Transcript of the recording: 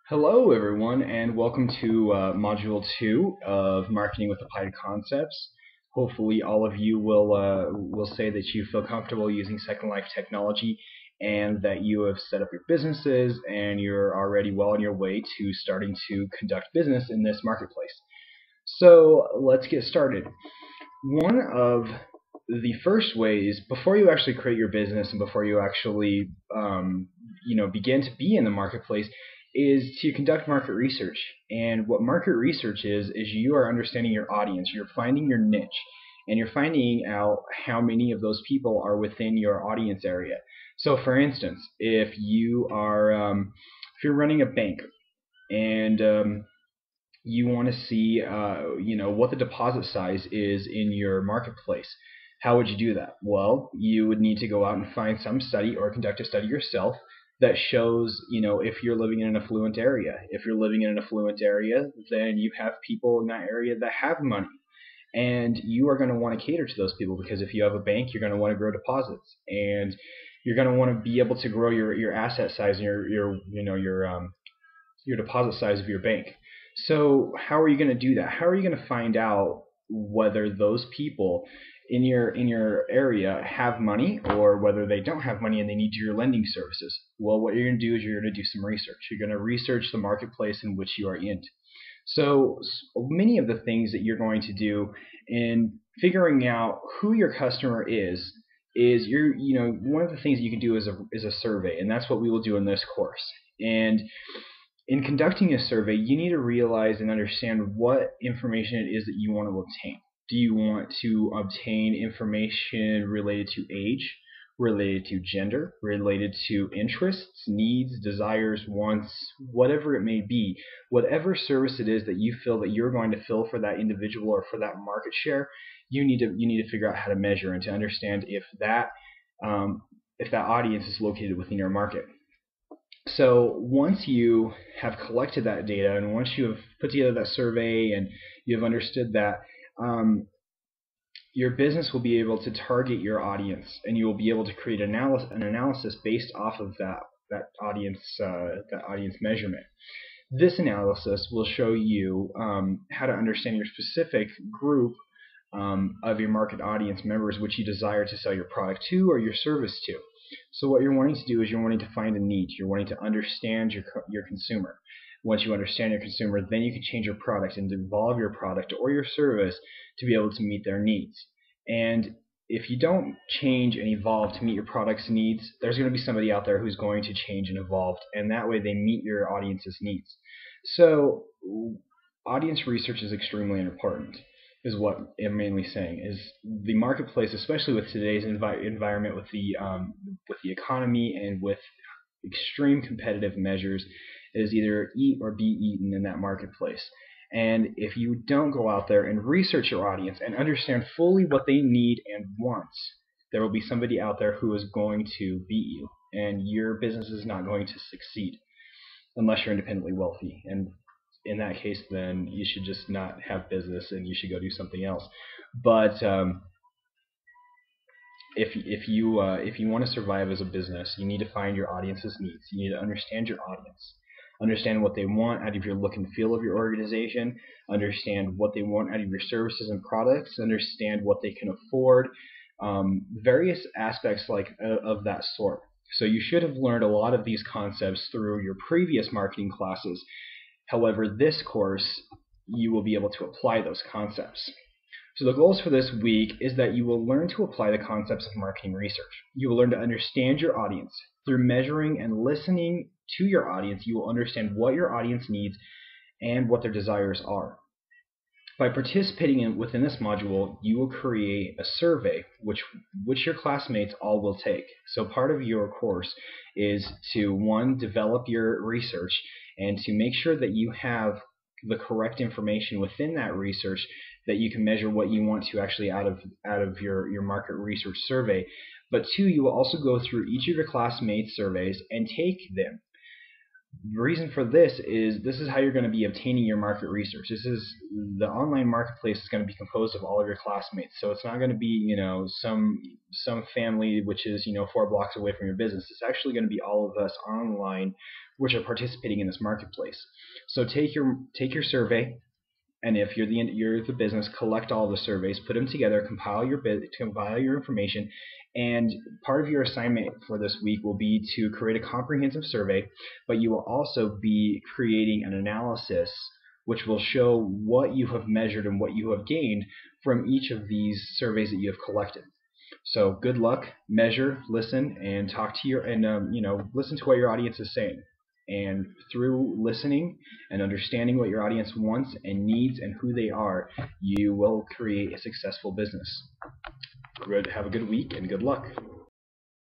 Hello, everyone, and welcome to Module 2 of Marketing with Applied Concepts. Hopefully, all of you will say that you feel comfortable using Second Life technology and that you have set up your businesses and you're already well on your way to starting to conduct business in this marketplace. So let's get started. One of the first ways, before you actually create your business and before you actually begin to be in the marketplace, is to conduct market research. And what market research is you are understanding your audience, you're finding your niche, and you're finding out how many of those people are within your audience area. So, for instance, if you're running a bank and you want to see what the deposit size is in your marketplace. How would you do that? Well, you would need to go out and find some study or conduct a study yourself that shows, if you're living in an affluent area. If you're living in an affluent area, then you have people in that area that have money. And you are going to want to cater to those people, because if you have a bank, you're going to want to grow deposits, and you're going to want to be able to grow your asset size and your deposit size of your bank. So how are you going to do that? How are you going to find out whether those people in your area have money or whether they don't have money and they need your lending services? Well, what you're going to do is you're going to do some research. You're going to research the marketplace in which you are in. So many of the things that you're going to do in figuring out who your customer is one of the things that you can do is a survey, and that's what we will do in this course. And in conducting a survey, you need to realize and understand what information it is that you want to obtain. Do you want to obtain information related to age, related to gender, related to interests, needs, desires, wants, whatever it may be? Whatever service it is that you feel that you're going to fill for that individual or for that market share, you need to figure out how to measure and to understand if that audience is located within your market. So once you have collected that data and once you have put together that survey and you have understood that, your business will be able to target your audience, and you will be able to create an analysis based off of that audience measurement. This analysis will show you how to understand your specific group of your market audience members which you desire to sell your product to or your service to. So what you're wanting to do is you're wanting to find a need. You're wanting to understand your consumer. Once you understand your consumer, then you can change your product and evolve your product or your service to be able to meet their needs. And if you don't change and evolve to meet your product's needs, there's going to be somebody out there who's going to change and evolve, and that way they meet your audience's needs. So audience research is extremely important, is what I'm mainly saying. Is the marketplace, especially with today's environment, with the economy and with extreme competitive measures, is either eat or be eaten in that marketplace. And if you don't go out there and research your audience and understand fully what they need and want, there will be somebody out there who is going to beat you, and your business is not going to succeed unless you're independently wealthy. And in that case, then you should just not have business and you should go do something else. But if you want to survive as a business, you need to find your audience's needs. You need to understand your audience, understand what they want out of your look and feel of your organization, understand what they want out of your services and products, understand what they can afford, various aspects of that sort. So you should have learned a lot of these concepts through your previous marketing classes. However, this course, you will be able to apply those concepts. So the goals for this week is that you will learn to apply the concepts of marketing research. You will learn to understand your audience. Through measuring and listening to your audience, you will understand what your audience needs and what their desires are. By participating within this module, you will create a survey which your classmates all will take. So part of your course is to, one, develop your research and to make sure that you have the correct information within that research, that you can measure what you want to actually out of your market research survey. But two, you will also go through each of your classmates' surveys and take them. The reason for this is how you're going to be obtaining your market research. The online marketplace is going to be composed of all of your classmates. So it's not going to be, some family which is, 4 blocks away from your business. It's actually going to be all of us online which are participating in this marketplace. So take your survey, and if you're the business, collect all the surveys, put them together, compile your information, and part of your assignment for this week will be to create a comprehensive survey. But you will also be creating an analysis which will show what you have measured and what you have gained from each of these surveys that you have collected. So good luck. Measure, listen, and listen to what your audience is saying. And through listening and understanding what your audience wants and needs and who they are, you will create a successful business. Have a good week and good luck.